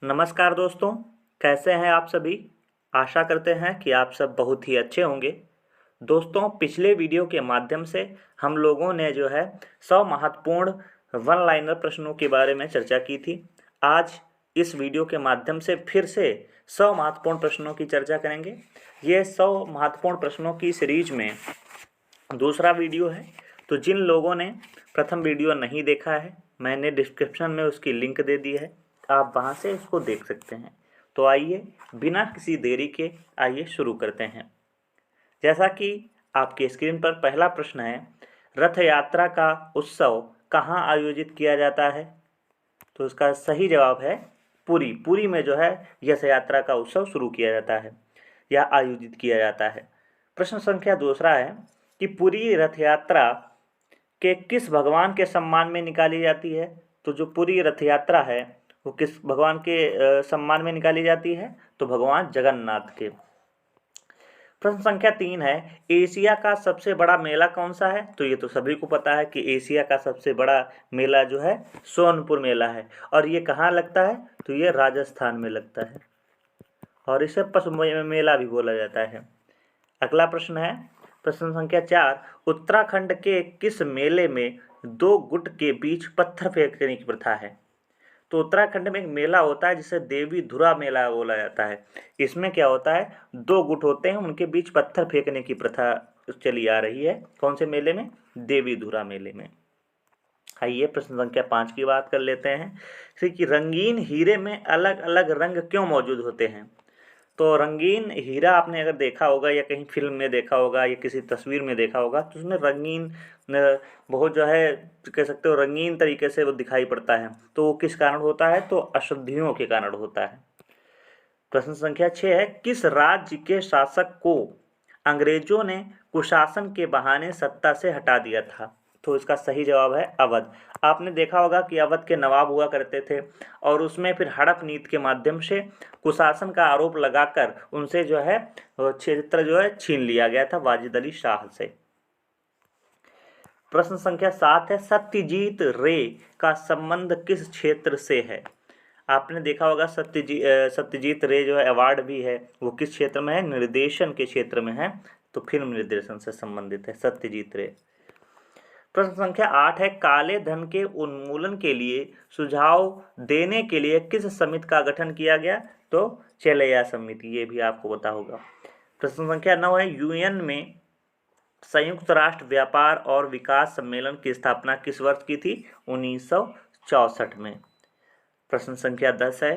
नमस्कार दोस्तों, कैसे हैं आप सभी। आशा करते हैं कि आप सब बहुत ही अच्छे होंगे। दोस्तों, पिछले वीडियो के माध्यम से हम लोगों ने जो है 100 महत्वपूर्ण वन लाइनर प्रश्नों के बारे में चर्चा की थी। आज इस वीडियो के माध्यम से फिर से 100 महत्वपूर्ण प्रश्नों की चर्चा करेंगे। ये 100 महत्वपूर्ण प्रश्नों की सीरीज में दूसरा वीडियो है। तो जिन लोगों ने प्रथम वीडियो नहीं देखा है, मैंने डिस्क्रिप्शन में उसकी लिंक दे दी है, आप वहां से इसको देख सकते हैं। तो आइए बिना किसी देरी के आइए शुरू करते हैं। जैसा कि आपके स्क्रीन पर पहला प्रश्न है, रथ यात्रा का उत्सव कहाँ आयोजित किया जाता है। तो इसका सही जवाब है पुरी। पुरी में जो है रथ यात्रा का उत्सव शुरू किया जाता है या आयोजित किया जाता है। प्रश्न संख्या दूसरा है कि पुरी रथ यात्रा के किस भगवान के सम्मान में निकाली जाती है। तो जो पुरी रथ यात्रा है वो किस भगवान के सम्मान में निकाली जाती है। तो भगवान जगन्नाथ के। प्रश्न संख्या 3 है, एशिया का सबसे बड़ा मेला कौन सा है। तो ये तो सभी को पता है कि एशिया का सबसे बड़ा मेला जो है सोनपुर मेला है, और ये कहाँ लगता है। तो ये राजस्थान में लगता है, और इसे पशु मेला भी बोला जाता है। अगला प्रश्न है, प्रश्न संख्या 4, उत्तराखंड के किस मेले में 2 गुट के बीच पत्थर फेंकने की प्रथा है। तो उत्तराखंड में एक मेला होता है जिसे देवी धुरा मेला बोला जाता है। इसमें क्या होता है, 2 गुट होते हैं, उनके बीच पत्थर फेंकने की प्रथा चली आ रही है। कौन से मेले में। देवी धुरा मेले में। आइए प्रश्न संख्या 5 की बात कर लेते हैं कि रंगीन हीरे में अलग अलग रंग क्यों मौजूद होते हैं। तो रंगीन हीरा आपने अगर देखा होगा या कहीं फिल्म में देखा होगा या किसी तस्वीर में देखा होगा, तो उसमें रंगीन बहुत जो है कह सकते हो रंगीन तरीके से वो दिखाई पड़ता है। तो वो किस कारण होता है। तो अशुद्धियों के कारण होता है। प्रश्न संख्या 6 है, किस राज्य के शासक को अंग्रेजों ने कुशासन के बहाने सत्ता से हटा दिया था। तो इसका सही जवाब है अवध। आपने देखा होगा कि अवध के नवाब हुआ करते थे, और उसमें फिर हड़प नीति के माध्यम से कुशासन का आरोप लगाकर उनसे जो है क्षेत्र जो है छीन लिया गया था वाजिद अली शाह से। प्रश्न संख्या 7 है, सत्यजीत रे का संबंध किस क्षेत्र से है। आपने देखा होगा सत्यजीत रे जो है अवार्ड भी है, वो किस क्षेत्र में है। निर्देशन के क्षेत्र में है, तो फिल्म निर्देशन से संबंधित है सत्यजीत रे। प्रश्न संख्या 8 है, काले धन के उन्मूलन के लिए सुझाव देने के लिए किस समिति का गठन किया गया। तो चेलैया समिति, ये भी आपको पता होगा। प्रश्न संख्या 9 है, यूएन में संयुक्त राष्ट्र व्यापार और विकास सम्मेलन की स्थापना किस वर्ष की थी। 1964 में। प्रश्न संख्या 10 है,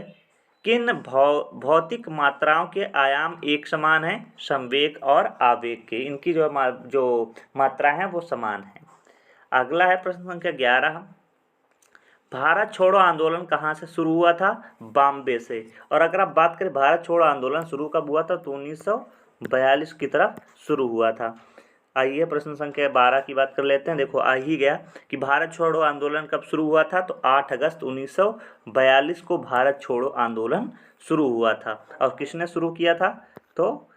किन भौतिक मात्राओं के आयाम एक समान है। संवेग और आवेग के, इनकी जो मात्रा है वो समान है। अगला है प्रश्न संख्या 11, भारत छोड़ो आंदोलन कहाँ से शुरू हुआ था। बॉम्बे से। और अगर आप बात करें भारत छोड़ो आंदोलन शुरू कब हुआ था, तो 1942 की तरफ शुरू हुआ था। आइए प्रश्न संख्या 12 की बात कर लेते हैं। देखो आ ही गया कि भारत छोड़ो आंदोलन कब शुरू हुआ था। तो 8 अगस्त 1942 को भारत छोड़ो आंदोलन शुरू हुआ था। और किसने शुरू किया था। तो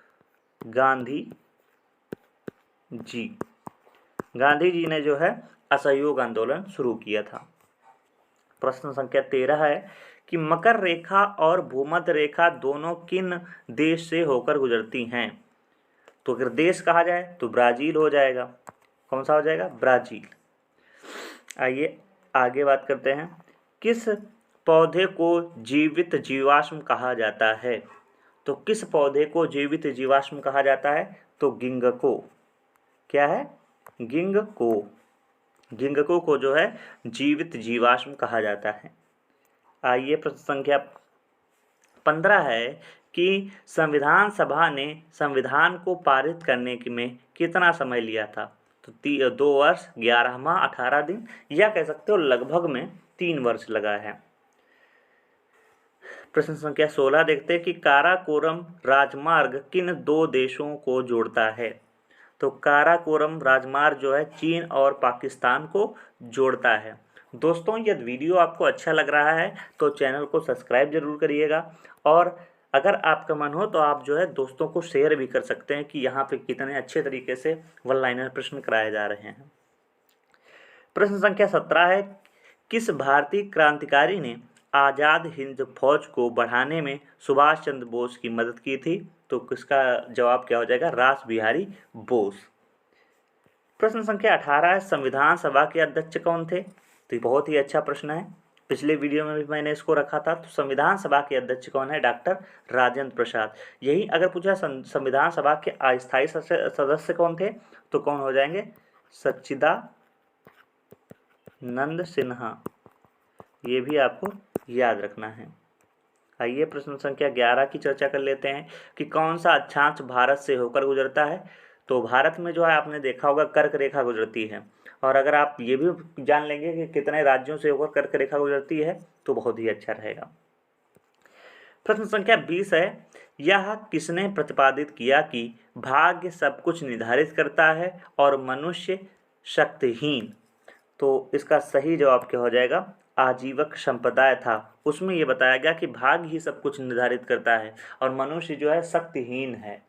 गांधी जी ने जो है असहयोग आंदोलन शुरू किया था। प्रश्न संख्या 13 है कि मकर रेखा और भूमध्य रेखा दोनों किन देश से होकर गुजरती हैं। तो अगर देश कहा जाए तो ब्राजील हो जाएगा। कौन सा हो जाएगा, ब्राजील। आइए आगे बात करते हैं, किस पौधे को जीवित जीवाश्म कहा जाता है। तो किस पौधे को जीवित जीवाश्म कहा जाता है। तो गिंगको। क्या है, गिंगको को जो है जीवित जीवाश्म कहा जाता है। आइए प्रश्न संख्या 15 है कि संविधान सभा ने संविधान को पारित करने में कितना समय लिया था। तो 2 वर्ष 11 माह 18 दिन, या कह सकते हो लगभग में 3 वर्ष लगा है। प्रश्न संख्या 16 देखते हैं कि काराकोरम राजमार्ग किन 2 देशों को जोड़ता है। तो काराकोरम राजमार्ग जो है चीन और पाकिस्तान को जोड़ता है। दोस्तों, यदि वीडियो आपको अच्छा लग रहा है तो चैनल को सब्सक्राइब जरूर करिएगा, और अगर आपका मन हो तो आप जो है दोस्तों को शेयर भी कर सकते हैं कि यहाँ पे कितने अच्छे तरीके से वन लाइनर प्रश्न कराए जा रहे हैं। प्रश्न संख्या 17 है, किस भारतीय क्रांतिकारी ने आज़ाद हिंद फौज को बढ़ाने में सुभाष चंद्र बोस की मदद की थी? तो किसका जवाब क्या हो जाएगा? रास बिहारी बोस। प्रश्न संख्या 18 है, संविधान सभा के अध्यक्ष कौन थे? तो ये बहुत ही अच्छा प्रश्न है, पिछले वीडियो में भी मैंने इसको रखा था। तो संविधान सभा के अध्यक्ष कौन है? डॉक्टर राजेंद्र प्रसाद। यही अगर पूछा संविधान सभा के अस्थायी सदस्य कौन थे, तो कौन हो जाएंगे? सच्चिदानंद सिन्हा। ये भी आपको याद रखना है। आइए प्रश्न संख्या 11 की चर्चा कर लेते हैं कि कौन सा अक्षांश भारत से होकर गुजरता है। तो भारत में जो है आपने देखा होगा कर्क रेखा गुजरती है, और अगर आप ये भी जान लेंगे कि कितने राज्यों से होकर कर्क रेखा गुजरती है तो बहुत ही अच्छा रहेगा। प्रश्न संख्या 20 है, यह किसने प्रतिपादित किया कि भाग्य सब कुछ निर्धारित करता है और मनुष्य शक्तिहीन? तो इसका सही जवाब क्या हो जाएगा? आजीवक संप्रदाय था, उसमें यह बताया गया कि भाग्य ही सब कुछ निर्धारित करता है और मनुष्य जो है शक्तिहीन है।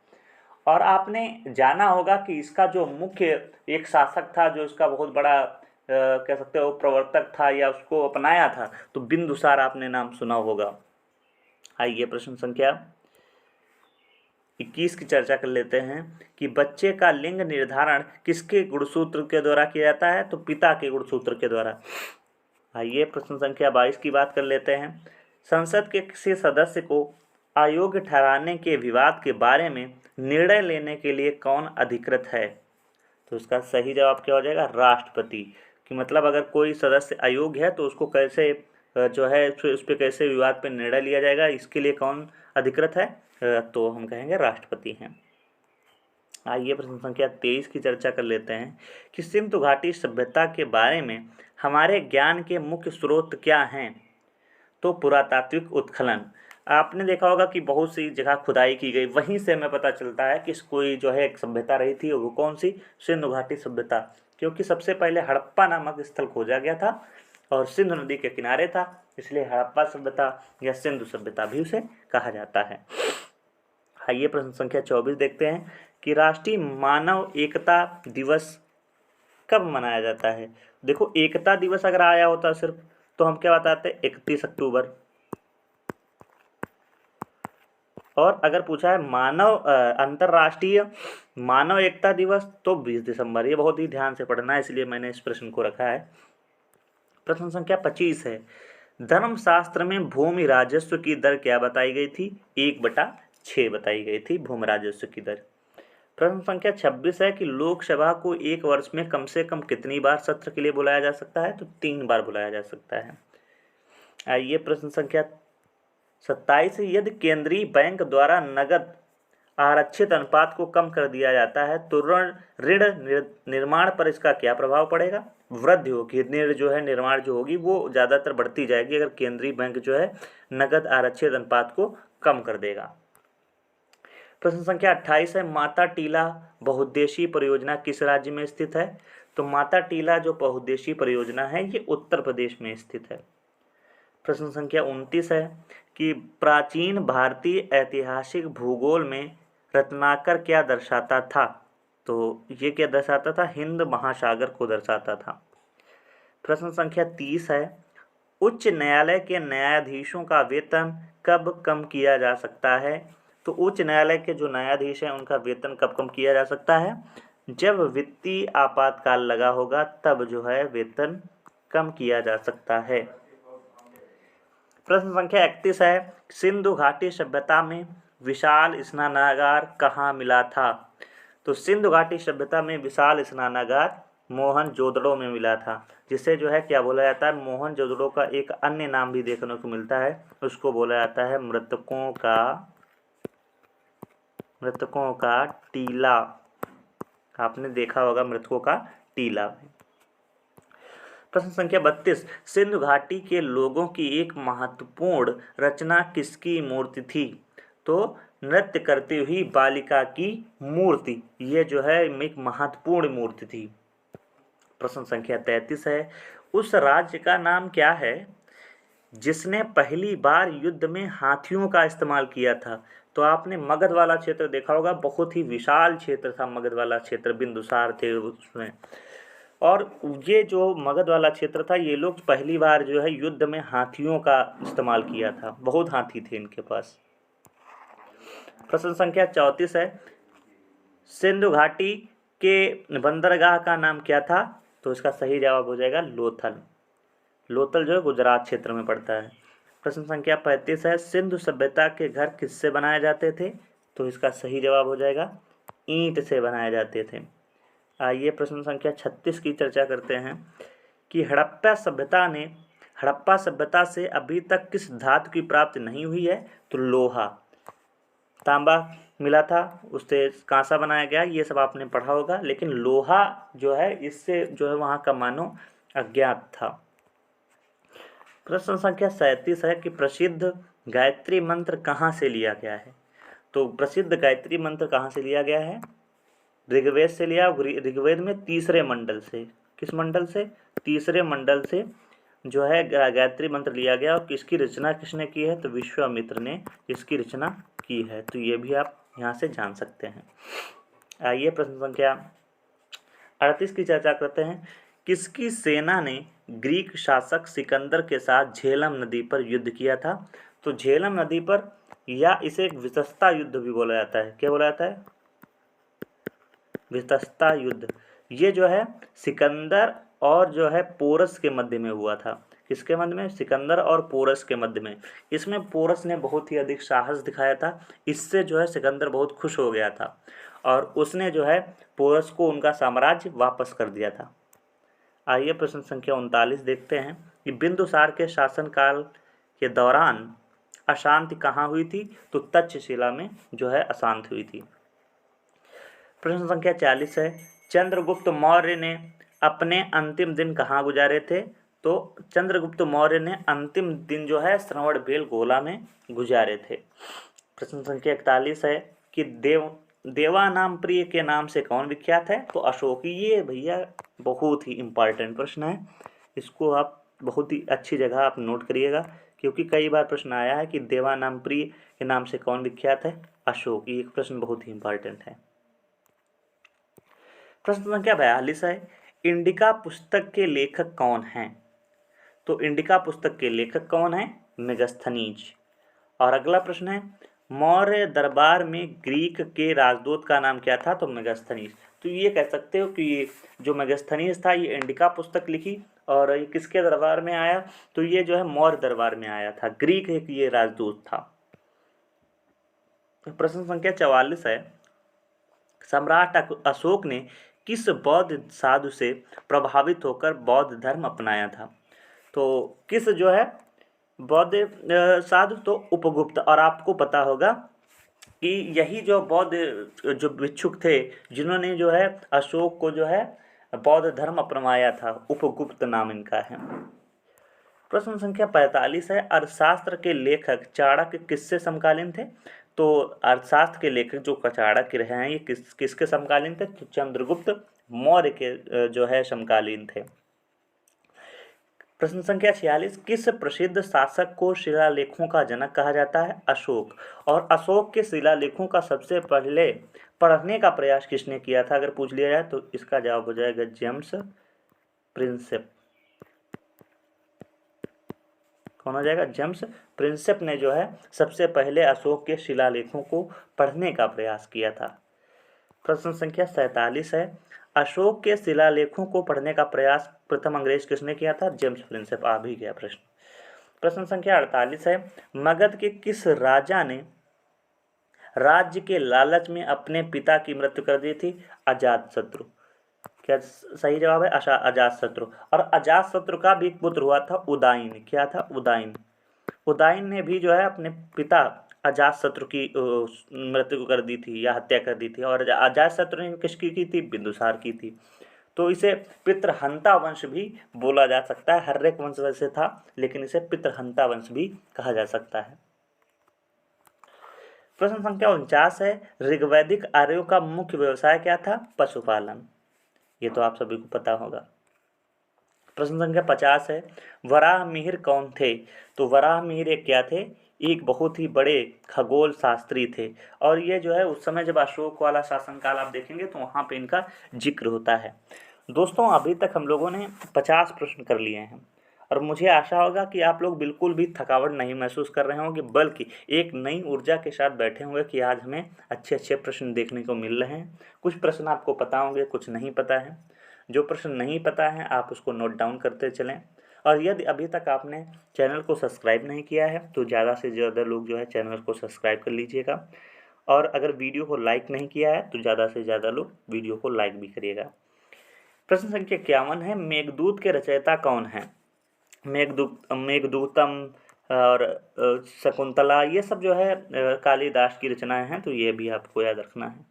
और आपने जाना होगा कि इसका जो मुख्य एक शासक था, जो इसका बहुत बड़ा कह सकते हो प्रवर्तक था या उसको अपनाया था, तो बिंदुसार आपने नाम सुना होगा। आइए प्रश्न संख्या 21 की चर्चा कर लेते हैं कि बच्चे का लिंग निर्धारण किसके गुणसूत्र के द्वारा किया जाता है? तो पिता के गुणसूत्र के द्वारा। आइए प्रश्न संख्या 22 की बात कर लेते हैं, संसद के किसी सदस्य को अयोग्य ठहराने के विवाद के बारे में निर्णय लेने के लिए कौन अधिकृत है? तो इसका सही जवाब क्या हो जाएगा? राष्ट्रपति। कि मतलब अगर कोई सदस्य अयोग्य है तो उसको कैसे जो है उस पर कैसे विवाद पर निर्णय लिया जाएगा, इसके लिए कौन अधिकृत है? तो हम कहेंगे राष्ट्रपति हैं। आइए प्रश्न संख्या 23 की चर्चा कर लेते हैं कि सिंधु घाटी सभ्यता के बारे में हमारे ज्ञान के मुख्य स्रोत क्या हैं? तो पुरातात्विक उत्खनन। आपने देखा होगा कि बहुत सी जगह खुदाई की गई, वहीं से हमें पता चलता है कि कोई जो है एक सभ्यता रही थी, वो कौन सी? सिंधु घाटी सभ्यता। क्योंकि सबसे पहले हड़प्पा नामक स्थल खोजा गया था और सिंधु नदी के किनारे था, इसलिए हड़प्पा सभ्यता या सिंधु सभ्यता भी उसे कहा जाता है। आइए प्रश्न संख्या 24 देखते हैं कि राष्ट्रीय मानव एकता दिवस कब मनाया जाता है? देखो, एकता दिवस अगर आया होता सिर्फ तो हम क्या बताते? 31 अक्टूबर। और अगर पूछा है मानव अंतर्राष्ट्रीय मानव एकता दिवस तो 20 दिसंबर। ये बहुत ही ध्यान से पढ़ना है, इसलिए मैंने इस प्रश्न को रखा है। प्रश्न संख्या 25 है, धर्मशास्त्र में भूमि राजस्व की दर क्या बताई गई थी? 1/6 बताई गई थी भूमि राजस्व की दर। प्रश्न संख्या 26 है कि लोकसभा को एक वर्ष में कम से कम कितनी बार सत्र के लिए बुलाया जा सकता है? तो 3 बार बुलाया जा सकता है। आइए प्रश्न संख्या 27 है, यदि केंद्रीय बैंक द्वारा नगद आरक्षित अनुपात को कम कर दिया जाता है तो ऋण निर्माण पर इसका क्या प्रभाव पड़ेगा? वृद्धि होगी, ऋण जो है निर्माण जो होगी वो ज़्यादातर बढ़ती जाएगी अगर केंद्रीय बैंक जो है नगद आरक्षित अनुपात को कम कर देगा। प्रश्न संख्या 28 है, माता टीला बहुउद्देशीय परियोजना किस राज्य में स्थित है? तो माता टीला जो बहुउद्देशीय परियोजना है ये उत्तर प्रदेश में स्थित है। प्रश्न संख्या 29 है कि प्राचीन भारतीय ऐतिहासिक भूगोल में रत्नाकर क्या दर्शाता था? तो ये क्या दर्शाता था? हिंद महासागर को दर्शाता था। प्रश्न संख्या 30 है, उच्च न्यायालय के न्यायाधीशों का वेतन कब कम किया जा सकता है? तो उच्च न्यायालय के जो न्यायाधीश हैं उनका वेतन कब कम किया जा सकता है? जब वित्तीय आपातकाल लगा होगा तब जो है वेतन कम किया जा सकता है। प्रश्न संख्या 31 है, सिंधु घाटी सभ्यता में विशाल स्नानागार कहाँ मिला था? तो सिंधु घाटी सभ्यता में विशाल स्नानागार मोहनजोदड़ो में मिला था, जिसे जो है क्या बोला जाता है? मोहनजोदड़ो का एक अन्य नाम भी देखने को मिलता है, उसको बोला जाता है मृतकों का टीला। आपने देखा होगा मृतकों का टीला। प्रश्न संख्या 32, सिंधु घाटी के लोगों की एक महत्वपूर्ण रचना किसकी मूर्ति थी? तो नृत्य करती हुई बालिका की मूर्ति, ये जो है एक महत्वपूर्ण मूर्ति थी। प्रश्न संख्या 33 है, उस राज्य का नाम क्या है जिसने पहली बार युद्ध में हाथियों का इस्तेमाल किया था? तो आपने मगध वाला क्षेत्र देखा होगा, बहुत ही विशाल क्षेत्र था मगध वाला क्षेत्र, बिंदुसार थे उसमें। और ये जो मगध वाला क्षेत्र था, ये लोग पहली बार जो है युद्ध में हाथियों का इस्तेमाल किया था, बहुत हाथी थे इनके पास। प्रश्न संख्या 34 है, सिंधु घाटी के बंदरगाह का नाम क्या था? तो इसका सही जवाब हो जाएगा लोथल। लोथल जो है गुजरात क्षेत्र में पड़ता है। प्रश्न संख्या 35 है, सिंधु सभ्यता के घर किससे बनाए जाते थे? तो इसका सही जवाब हो जाएगा ईंट से बनाए जाते थे। आइए प्रश्न संख्या 36 की चर्चा करते हैं कि हड़प्पा सभ्यता से अभी तक किस धातु की प्राप्ति नहीं हुई है? तो लोहा, तांबा मिला था, उससे कांसा बनाया गया, ये सब आपने पढ़ा होगा, लेकिन लोहा जो है इससे जो है वहाँ का मानो अज्ञात था। प्रश्न संख्या 37 है कि प्रसिद्ध गायत्री मंत्र कहाँ से लिया गया है? तो प्रसिद्ध गायत्री मंत्र कहाँ से लिया गया है? ऋग्वेद से लिया। ऋग्वेद में तीसरे मंडल से। किस मंडल से? तीसरे मंडल से जो है गायत्री मंत्र लिया गया। और किसकी रचना किसने की है? तो विश्वामित्र ने इसकी रचना की है। तो ये भी आप यहाँ से जान सकते हैं। आइए प्रश्न संख्या 38 की चर्चा करते हैं। किसकी सेना ने ग्रीक शासक सिकंदर के साथ झेलम नदी पर युद्ध किया था? तो झेलम नदी पर, या इसे एक वितस्ता युद्ध भी बोला जाता है। क्या बोला जाता है? वितस्ता युद्ध। ये जो है सिकंदर और जो है पोरस के मध्य में हुआ था। किसके मध्य में? सिकंदर और पोरस के मध्य में। इसमें पोरस ने बहुत ही अधिक साहस दिखाया था। इससे जो है सिकंदर बहुत खुश हो गया था और उसने जो है पोरस को उनका साम्राज्य वापस कर दिया था। आइए प्रश्न संख्या 39 देखते हैं कि बिंदुसार के शासनकाल के दौरान अशांति कहाँ हुई थी? तो तक्षशिला में जो है अशांति हुई थी। प्रश्न संख्या 40 है, चंद्रगुप्त मौर्य ने अपने अंतिम दिन कहाँ गुजारे थे? तो चंद्रगुप्त मौर्य ने अंतिम दिन जो है श्रवणबेलगोला में गुजारे थे। प्रश्न संख्या 41 है कि देवानामप्रिय के नाम से कौन विख्यात है? तो अशोक। ये भैया बहुत ही इम्पॉर्टेंट प्रश्न है, इसको आप बहुत ही अच्छी जगह आप नोट करिएगा, क्योंकि कई बार प्रश्न आया है कि देवानामप्रिय के नाम से कौन विख्यात है? अशोक। ये प्रश्न बहुत ही इम्पॉर्टेंट है। प्रश्न संख्या 42 है, इंडिका पुस्तक के लेखक कौन हैं? तो इंडिका पुस्तक के लेखक कौन है? मेगस्थनीज। और अगला प्रश्न है, मौर्य दरबार में ग्रीक के राजदूत का नाम क्या था? तो मेगस्थनीज। तो ये कह सकते हो कि ये जो मेगस्थनीज था ये इंडिका पुस्तक लिखी, और ये किसके दरबार में आया? तो ये जो है मौर्य दरबार में आया था। ग्रीक एक ये राजदूत था। प्रश्न संख्या 44 है, सम्राट अशोक ने किस बौद्ध साधु से प्रभावित होकर बौद्ध धर्म अपनाया था? तो किस जो है बौद्ध साधु? तो उपगुप्त। और आपको पता होगा कि यही जो बौद्ध जो भिक्षुक थे जिन्होंने जो है अशोक को जो है बौद्ध धर्म अपनाया था, उपगुप्त नाम इनका है। प्रश्न संख्या 45 है, अर्थशास्त्र के लेखक चाणक्य किससे समकालीन थे? तो अर्थशास्त्र के लेखक जो चाणक्य रहे हैं ये किसके समकालीन थे? तो चंद्रगुप्त मौर्य के जो है समकालीन थे। प्रश्न संख्या 46, किस प्रसिद्ध शासक को शिलालेखों का जनक कहा जाता है? अशोक। और अशोक के शिलालेखों का सबसे पहले पढ़ने का प्रयास किसने किया था? अगर पूछ लिया जाए तो इसका जवाब हो जाएगा जेम्स प्रिंसेप। कौन हो जाएगा? जेम्स प्रिंसेप ने जो है सबसे पहले अशोक के शिलालेखों को पढ़ने का प्रयास किया था। प्रश्न संख्या 47 है, अशोक के शिलालेखों को पढ़ने का प्रयास प्रथम अंग्रेज किसने किया था? James Prinsep. आ भी गया प्रश्न। प्रश्न संख्या 48 है, मगध के किस राजा ने राज्य के लालच में अपने पिता की मृत्यु कर दी थी? अजातशत्रु। क्या सही जवाब है? अजातशत्रु। और अजातशत्रु का भी एक पुत्र हुआ था उदयन। क्या था? उदयन। उदयन ने भी जो है अपने पिता अजातशत्रु की मृत्यु कर दी थी या हत्या कर दी थी। और अजातशत्रु ने किसकी की थी? बिंदुसार की थी। तो इसे पितृहंता वंश भी बोला जा सकता है। हर्यक वंश वैसे था, लेकिन इसे पितृहंता वंश भी कहा जा सकता है। प्रश्न संख्या 49 है, ऋग्वैदिक आर्यों का मुख्य व्यवसाय क्या था? पशुपालन। ये तो आप सभी को पता होगा। प्रश्न संख्या 50 है, वराह मिहिर कौन थे? तो वराह मिहिर एक क्या थे? एक बहुत ही बड़े खगोल शास्त्री थे। और ये जो है उस समय जब अशोक वाला शासनकाल आप देखेंगे तो वहाँ पे इनका जिक्र होता है। दोस्तों अभी तक हम लोगों ने 50 प्रश्न कर लिए हैं और मुझे आशा होगा कि आप लोग बिल्कुल भी थकावट नहीं महसूस कर रहे होंगे, बल्कि एक नई ऊर्जा के साथ बैठे होंगे कि आज हमें अच्छे अच्छे प्रश्न देखने को मिल रहे हैं। कुछ प्रश्न आपको पता होंगे, कुछ नहीं पता है। जो प्रश्न नहीं पता है आप उसको नोट डाउन करते चलें। और यदि अभी तक आपने चैनल को सब्सक्राइब नहीं किया है तो ज़्यादा से ज़्यादा लोग जो है चैनल को सब्सक्राइब कर लीजिएगा। और अगर वीडियो को लाइक नहीं किया है तो ज़्यादा से ज़्यादा लोग वीडियो को लाइक भी करिएगा। प्रश्न संख्या 51 है, मेघदूत के रचयिता कौन है? मेघदूतम और शकुंतला, ये सब जो है कालिदास की रचनाएं हैं, तो ये भी आपको याद रखना है।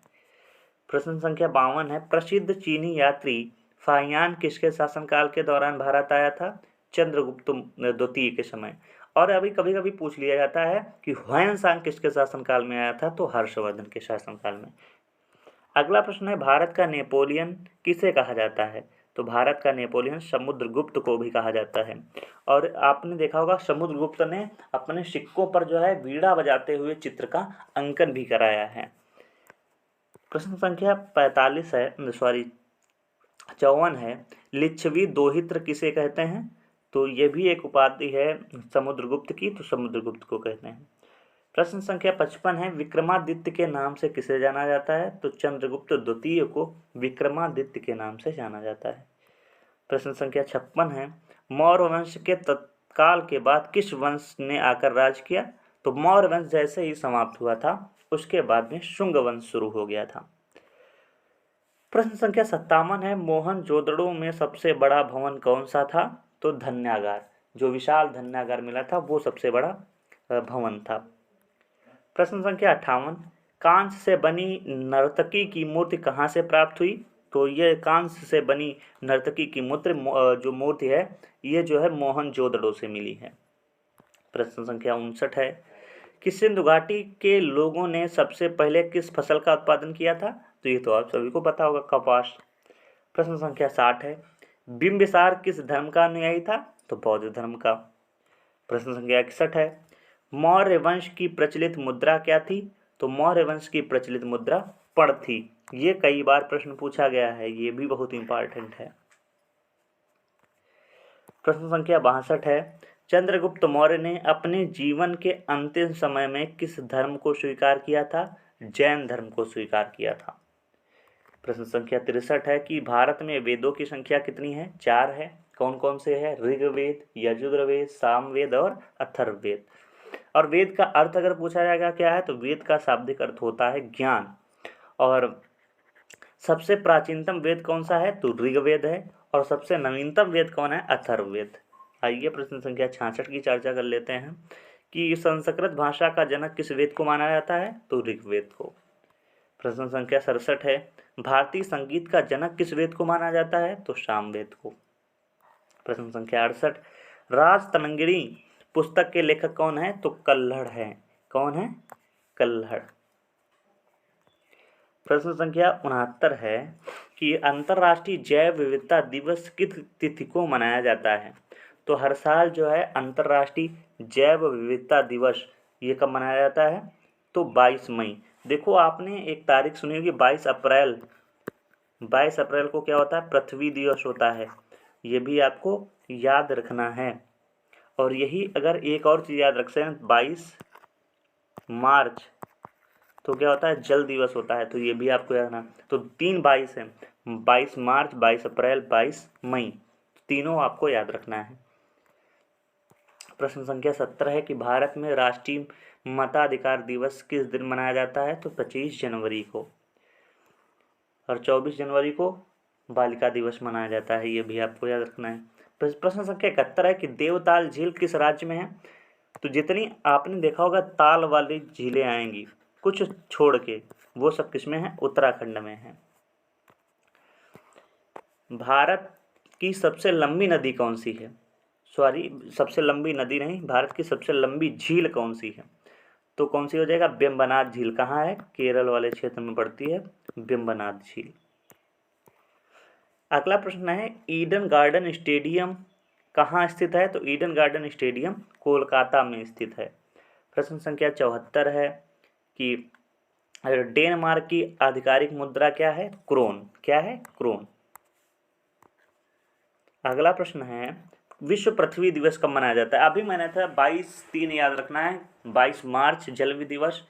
प्रश्न संख्या 52 है, प्रसिद्ध चीनी यात्री फाहियान किसके शासनकाल के दौरान भारत आया था? चंद्रगुप्त द्वितीय के समय। और अभी कभी कभी पूछ लिया जाता है कि ह्वेन किसके शासनकाल में आया था? तो हर्षवर्धन के शासनकाल में। अगला प्रश्न है, भारत का नेपोलियन किसे कहा जाता है? तो भारत का नेपोलियन समुद्रगुप्त को भी कहा जाता है। और आपने देखा होगा समुद्रगुप्त ने अपने सिक्कों पर जो है वीणा बजाते हुए चित्र का अंकन भी कराया है। प्रश्न संख्या 45 है, 54 है, लिच्छवी दोहित्र किसे कहते हैं? तो ये भी एक उपाधि है समुद्रगुप्त की, तो समुद्रगुप्त को कहते हैं। प्रश्न संख्या 55 है, विक्रमादित्य के नाम से किसे जाना जाता है? तो चंद्रगुप्त द्वितीय को विक्रमादित्य के नाम से जाना जाता है। प्रश्न संख्या 56 है, मौर्य वंश के तत्काल के बाद किस वंश ने आकर राज किया? तो मौर्य वंश जैसे ही समाप्त हुआ था उसके बाद में शुंग वंश शुरू हो गया था। प्रश्न संख्या 57 है, मोहनजोदड़ो में सबसे बड़ा भवन कौन सा था? तो धन्यागार, जो विशाल धन्यागार मिला था वो सबसे बड़ा भवन था। प्रश्न संख्या 58, कांस्य से बनी नर्तकी की मूर्ति कहाँ से प्राप्त हुई? तो ये कांस्य से बनी नर्तकी की मूर्ति जो मूर्ति है ये जो है मोहनजोदड़ो से मिली है। प्रश्न संख्या 59 है, कि सिंधु घाटी के लोगों ने सबसे पहले किस फसल का उत्पादन किया था? तो ये तो आप सभी को पता होगा, कपास। प्रश्न संख्या 60 है, बिंबिसार किस धर्म का अनुयायी था? तो बौद्ध धर्म का। प्रश्न संख्या 61 है, मौर्य वंश की प्रचलित मुद्रा क्या थी? तो मौर्य वंश की प्रचलित मुद्रा पण थी। ये कई बार प्रश्न पूछा गया है, ये भी बहुत इंपॉर्टेंट है। प्रश्न संख्या 62 है, चंद्रगुप्त मौर्य ने अपने जीवन के अंतिम समय में किस धर्म को स्वीकार किया था? जैन धर्म को स्वीकार किया था। प्रश्न संख्या 63 है, कि भारत में वेदों की संख्या कितनी है? 4 है। कौन कौन से है? ऋग्वेद, यजुर्वेद, सामवेद और अथर्ववेद। और वेद का अर्थ अगर पूछा जाएगा क्या है, तो वेद का शाब्दिक अर्थ होता है ज्ञान। और सबसे प्राचीनतम वेद कौन सा है? तो ऋग्वेद है। और सबसे नवीनतम वेद कौन है? अथर्ववेद। आइए प्रश्न संख्या 66 की चर्चा कर लेते हैं, कि संस्कृत भाषा का जनक किस वेद को माना जाता है? तो ऋग्वेद को। प्रश्न संख्या 67 है, भारतीय संगीत का जनक किस वेद को माना जाता है? तो सामवेद को। प्रश्न संख्या 68, राजतरंगिणी पुस्तक के लेखक कौन है? तो कल्हड़ है। कौन है? कल्हड़। प्रश्न संख्या 69 है, कि अंतर्राष्ट्रीय जैव विविधता दिवस किस तिथि को मनाया जाता है? तो हर साल जो है अंतर्राष्ट्रीय जैव विविधता दिवस ये कब मनाया जाता है? तो 22 मई। देखो आपने एक तारीख सुनी होगी 22 अप्रैल। 22 अप्रैल को क्या होता है? पृथ्वी दिवस होता है। ये भी आपको याद रखना है। और यही अगर एक और चीज़ याद रख सकें, 22 मार्च तो क्या होता है? जल दिवस होता है। तो ये भी आपको याद रखना। तो 3 22 है, 22 मार्च, 22 अप्रैल, 22 मई, तीनों आपको याद रखना है। प्रश्न संख्या 17 है, कि भारत में राष्ट्रीय मताधिकार दिवस किस दिन मनाया जाता है? तो 25 जनवरी को। और 24 जनवरी को बालिका दिवस मनाया जाता है। ये भी आपको याद रखना है। प्रश्न संख्या 71 है, कि देवताल झील किस राज्य में है? तो जितनी आपने देखा होगा ताल वाली झीलें आएंगी कुछ छोड़ के, वो सब किस में है? उत्तराखंड में है। भारत की सबसे लंबी नदी कौन सी है? सॉरी, सबसे लंबी नदी नहीं, भारत की सबसे लंबी झील कौन सी है? तो कौन सी हो जाएगा? वेम्बनाड झील। कहाँ है? केरल वाले क्षेत्र में पड़ती है वेम्बनाड झील। अगला प्रश्न है, ईडन गार्डन स्टेडियम कहाँ स्थित है? तो ईडन गार्डन स्टेडियम कोलकाता में स्थित है। प्रश्न संख्या 74 है, कि डेनमार्क की आधिकारिक मुद्रा क्या है? क्रोन। क्या है? क्रोन। अगला प्रश्न है, विश्व पृथ्वी दिवस कब मनाया जाता है? अभी मैंने था 22/3 याद रखना है। 22 मार्च जल दिवस,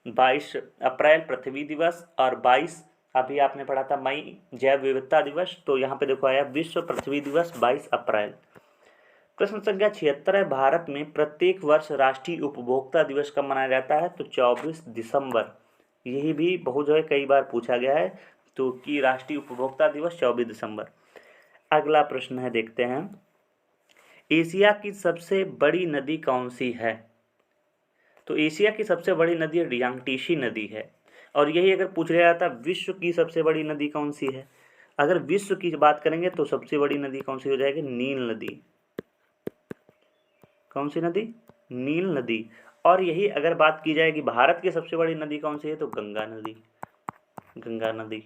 22 अप्रैल पृथ्वी दिवस, और 22 अभी आपने पढ़ा था मई जैव विविधता दिवस। तो यहाँ पे देखो आया विश्व पृथ्वी दिवस 22 अप्रैल। प्रश्न संख्या 76 है, भारत में प्रत्येक वर्ष राष्ट्रीय उपभोक्ता दिवस कब मनाया जाता है? तो 24 दिसंबर। यही भी बहुत जो है कई बार पूछा गया है, तो कि राष्ट्रीय उपभोक्ता दिवस 24 दिसंबर। अगला प्रश्न है, देखते हैं, एशिया की सबसे बड़ी नदी कौन सी है? तो एशिया की सबसे बड़ी नदी यांगटीसी नदी है। और यही अगर पूछ लिया जाता विश्व की सबसे बड़ी नदी कौन सी है, अगर विश्व की बात करेंगे तो सबसे बड़ी नदी कौन सी हो जाएगी? नील नदी। कौन सी नदी? नील नदी। और यही अगर बात की जाएगी भारत की सबसे बड़ी नदी कौन सी है, तो गंगा नदी। गंगा नदी।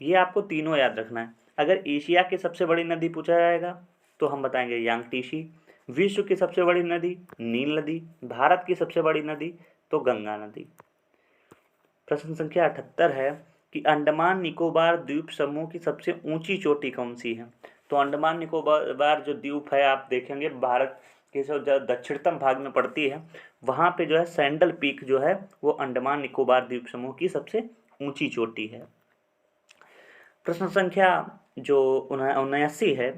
ये आपको तीनों याद रखना है। अगर एशिया की सबसे बड़ी नदी पूछा जाएगा तो हम बताएंगे यांगटीसी, विश्व की सबसे बड़ी नदी नील नदी, भारत की सबसे बड़ी नदी तो गंगा नदी। प्रश्न संख्या 78 है कि अंडमान निकोबार द्वीप समूह की सबसे ऊंची चोटी कौन सी है? तो अंडमान निकोबार जो द्वीप है, आप देखेंगे भारत के जो दक्षिणतम भाग में पड़ती है, वहाँ पे जो है सैंडल पीक जो है वो अंडमान निकोबार द्वीप समूह की सबसे ऊंची चोटी है। प्रश्न संख्या जो 79 है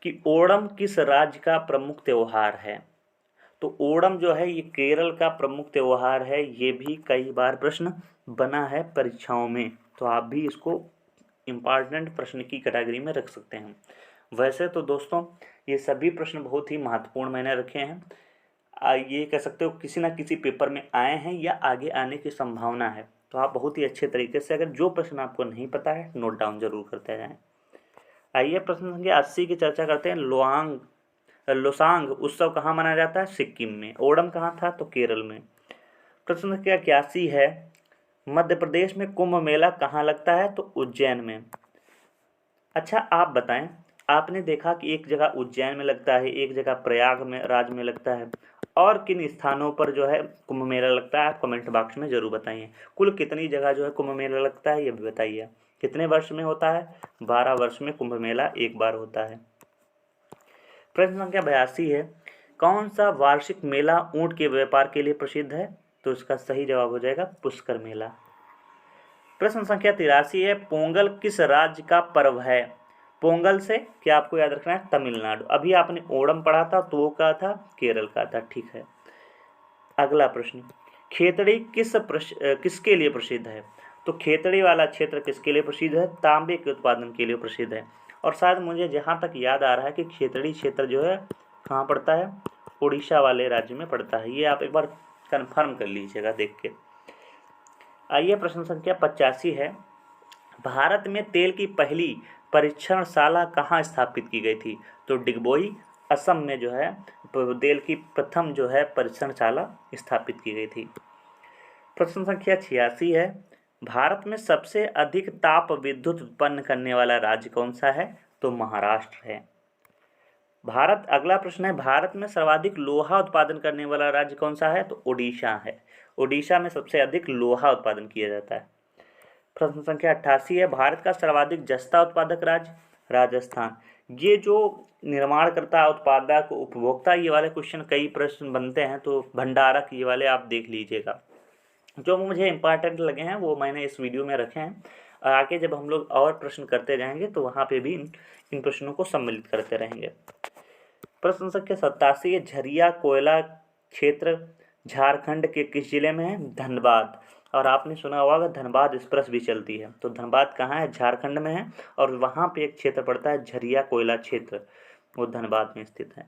कि ओणम किस राज्य का प्रमुख त्योहार है? तो ओणम जो है ये केरल का प्रमुख त्योहार है। ये भी कई बार प्रश्न बना है परीक्षाओं में, तो आप भी इसको इम्पॉर्टेंट प्रश्न की कैटेगरी में रख सकते हैं। वैसे तो दोस्तों ये सभी प्रश्न बहुत ही महत्वपूर्ण मैंने रखे हैं। ये कह सकते हो किसी ना किसी पेपर में आए हैं या आगे आने की संभावना है। तो आप बहुत ही अच्छे तरीके से अगर जो प्रश्न आपको नहीं पता है नोट डाउन जरूर करते जाएं। आइए प्रश्न संख्या 80 की चर्चा करते हैं। लोसांग उत्सव कहाँ मनाया जाता है? सिक्किम में। ओणम कहाँ था? तो केरल में। प्रश्न संख्या 81 है, मध्य प्रदेश में कुंभ मेला कहाँ लगता है? तो उज्जैन में। अच्छा आप बताएं, आपने देखा कि एक जगह उज्जैन में लगता है, एक जगह प्रयाग में राज्य में लगता है, और किन स्थानों पर जो है कुंभ मेला लगता है? आप कमेंट बॉक्स में जरूर बताइए। कुल कितनी जगह जो है कुंभ मेला लगता है ये भी बताइए। कितने वर्ष में होता है? 12 वर्ष में कुंभ मेला एक बार होता है। प्रश्न संख्या 82 है, कौन सा वार्षिक मेला ऊंट के व्यापार के लिए प्रसिद्ध है? तो इसका सही जवाब हो जाएगा पुष्कर मेला। प्रश्न संख्या 83 है, पोंगल किस राज्य का पर्व है? पोंगल से क्या आपको याद रखना है? तमिलनाडु। अभी आपने ओणम पढ़ा था तो वो क्या था? केरल का था। ठीक है। अगला प्रश्न, खेतड़ी किसके लिए प्रसिद्ध है? तो खेतड़ी वाला क्षेत्र किसके लिए प्रसिद्ध है? तांबे के उत्पादन के लिए प्रसिद्ध है। और शायद मुझे जहाँ तक याद आ रहा है कि खेतड़ी क्षेत्र जो है कहाँ पड़ता है? उड़ीसा वाले राज्य में पड़ता है। ये आप एक बार कन्फर्म कर लीजिएगा देख के। आइए प्रश्न संख्या 85 है, भारत में तेल की पहली परीक्षणशाला कहाँ स्थापित की गई थी? तो डिगबोई असम में जो है तेल की प्रथम जो है परीक्षणशाला स्थापित की गई थी। प्रश्न संख्या 86 है, भारत में सबसे अधिक ताप विद्युत उत्पन्न करने वाला राज्य कौन सा है? तो महाराष्ट्र है। अगला प्रश्न है, भारत में सर्वाधिक लोहा उत्पादन करने वाला राज्य कौन सा है? तो उड़ीसा है। उड़ीसा में सबसे अधिक लोहा उत्पादन किया जाता है। प्रश्न संख्या 88 है, भारत का सर्वाधिक जस्ता उत्पादक राज्य? राजस्थान। ये जो निर्माणकर्ता, उत्पादक, उपभोक्ता, ये वाले क्वेश्चन कई प्रश्न बनते हैं, तो भंडारक ये वाले आप देख लीजिएगा। जो मुझे इंपॉर्टेंट लगे हैं वो मैंने इस वीडियो में रखे हैं, और आगे जब हम लोग और प्रश्न करते जाएंगे तो वहाँ पे भी इन प्रश्नों को सम्मिलित करते रहेंगे। प्रश्न संख्या 87 है, झरिया कोयला क्षेत्र झारखंड के किस जिले में है? धनबाद। और आपने सुना होगा धनबाद एक्सप्रेस भी चलती है, तो धनबाद कहाँ है? झारखंड में है। और वहाँ पे एक क्षेत्र पड़ता है झरिया कोयला क्षेत्र, वो धनबाद में स्थित है।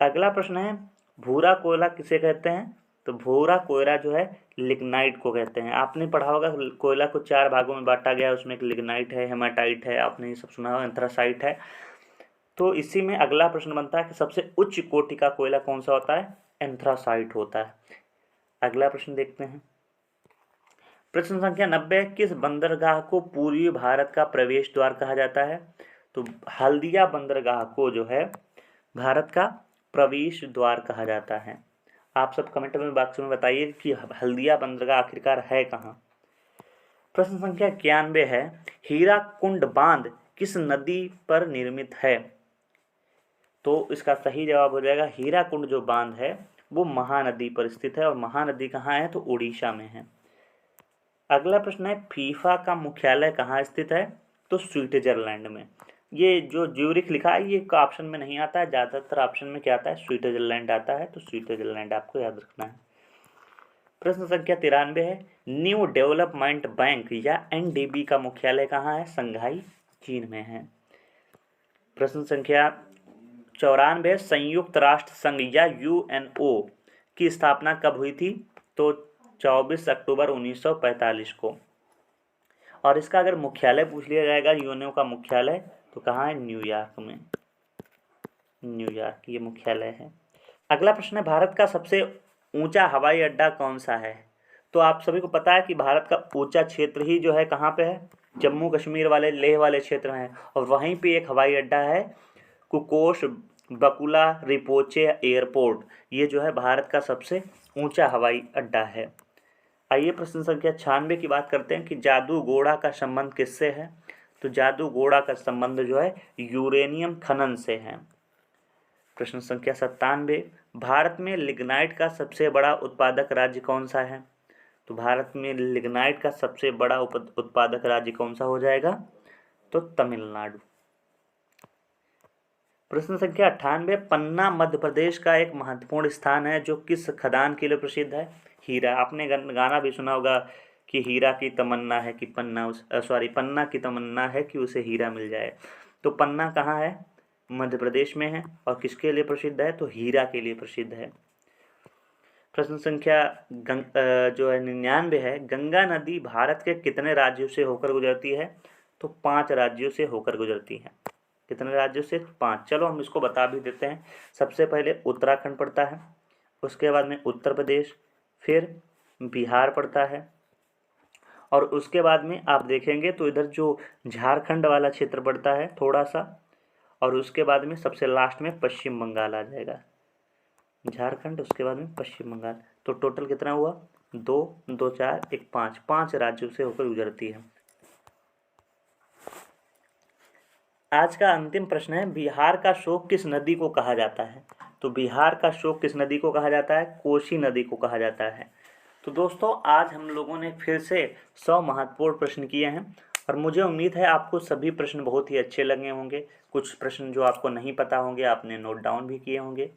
अगला प्रश्न है, भूरा कोयला किसे कहते हैं? तो भूरा कोयला जो है लिग्नाइट को कहते हैं। आपने पढ़ा होगा कोयला को 4 भागों में बांटा गया है, उसमें एक लिग्नाइट है, हेमाटाइट है, आपने ये सब सुना होगा, एंथ्रासाइट है। तो इसी में अगला प्रश्न बनता है कि सबसे उच्च कोटि का कोयला कौन सा होता है? एंथ्रासाइट होता है। अगला प्रश्न देखते हैं। प्रश्न संख्या 90, किस बंदरगाह को पूर्वी भारत का प्रवेश द्वार कहा जाता है? तो हल्दिया बंदरगाह को जो है भारत का प्रवेश द्वार कहा जाता है। आप सब कमेंट में बॉक्स में बताइए कि हल्दिया बंदरगाह आखिरकार है कहाँ। प्रश्न संख्या 91 है, हीरा कुंड बांध किस नदी पर निर्मित है? तो इसका सही जवाब हो जाएगा हीराकुंड जो बांध है वो महानदी पर स्थित है, और महानदी कहाँ है? तो उड़ीसा में है। अगला प्रश्न है फीफा का मुख्यालय कहाँ स्थित है? तो स्विट्जरलैंड में। ये जो ज्यूरिख लिखा है ये ऑप्शन में नहीं आता है, ज़्यादातर ऑप्शन में क्या आता है? स्विट्जरलैंड आता है, तो स्विट्जरलैंड आपको याद रखना है। प्रश्न संख्या 93 है न्यू डेवलपमेंट बैंक या एनडीबी का मुख्यालय कहाँ है? संघाई चीन में है। प्रश्न संख्या 94 संयुक्त राष्ट्र संघ या यूएनओ की स्थापना कब हुई थी? तो 24 अक्टूबर 1945 को। और इसका अगर मुख्यालय पूछ लिया जाएगा यूएनओ का मुख्यालय, तो कहाँ है? न्यूयॉर्क में। न्यूयॉर्क ये मुख्यालय है। अगला प्रश्न है भारत का सबसे ऊंचा हवाई अड्डा कौन सा है? तो आप सभी को पता है कि भारत का ऊंचा क्षेत्र ही जो है कहाँ पे है? जम्मू कश्मीर वाले लेह वाले क्षेत्र में है, और वहीं पे एक हवाई अड्डा है कुकोश बकुला रिपोचे एयरपोर्ट। ये जो है भारत का सबसे ऊंचा हवाई अड्डा है। आइए प्रश्न संख्या 96 की बात करते हैं कि जादू घोड़ा का संबंध किससे है? तो जादू घोड़ा का संबंध जो है यूरेनियम खनन से है। प्रश्न संख्या 97 भारत में लिग्नाइट का सबसे बड़ा उत्पादक राज्य कौन सा है? तो भारत में लिग्नाइट का सबसे बड़ा उत्पादक राज्य कौन सा हो जाएगा? तो तमिलनाडु। प्रश्न संख्या 98 पन्ना मध्य प्रदेश का एक महत्वपूर्ण स्थान है जो किस खदान के लिए प्रसिद्ध है? हीरा। आपने गाना भी सुना होगा कि हीरा की तमन्ना है कि पन्ना की तमन्ना है कि उसे हीरा मिल जाए। तो पन्ना कहाँ है? मध्य प्रदेश में है, और किसके लिए प्रसिद्ध है? तो हीरा के लिए प्रसिद्ध है। प्रश्न संख्या जो है 99 है गंगा नदी भारत के कितने राज्यों से होकर गुजरती है? तो 5 राज्यों से होकर गुजरती है। कितने राज्यों से? 5। चलो हम इसको बता भी देते हैं। सबसे पहले उत्तराखंड पड़ता है, उसके बाद में उत्तर प्रदेश, फिर बिहार पड़ता है, और उसके बाद में आप देखेंगे तो इधर जो झारखंड वाला क्षेत्र पड़ता है थोड़ा सा, और उसके बाद में सबसे लास्ट में पश्चिम बंगाल आ जाएगा। झारखंड, उसके बाद में पश्चिम बंगाल। तो टोटल कितना हुआ? 2, 2, 4, 1, 5। 5 राज्यों से होकर गुजरती है। आज का अंतिम प्रश्न है बिहार का शोक किस नदी को कहा जाता है? तो बिहार का शोक किस नदी को कहा जाता है? कोसी नदी को कहा जाता है। तो दोस्तों आज हम लोगों ने फिर से 100 महत्वपूर्ण प्रश्न किए हैं, और मुझे उम्मीद है आपको सभी प्रश्न बहुत ही अच्छे लगे होंगे। कुछ प्रश्न जो आपको नहीं पता होंगे आपने नोट डाउन भी किए होंगे।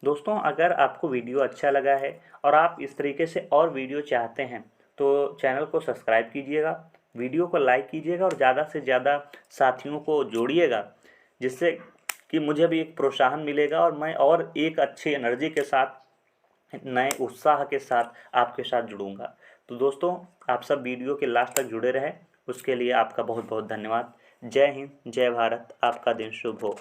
दोस्तों अगर आपको वीडियो अच्छा लगा है और आप इस तरीके से और वीडियो चाहते हैं तो चैनल को सब्सक्राइब कीजिएगा, वीडियो को लाइक कीजिएगा, और ज़्यादा से ज़्यादा साथियों को जोड़िएगा, जिससे कि मुझे भी एक प्रोत्साहन मिलेगा और मैं और एक अच्छी एनर्जी के साथ, नए उत्साह के साथ आपके साथ जुड़ूंगा। तो दोस्तों आप सब वीडियो के लास्ट तक जुड़े रहें, उसके लिए आपका बहुत बहुत धन्यवाद। जय हिंद, जय भारत, आपका दिन शुभ हो।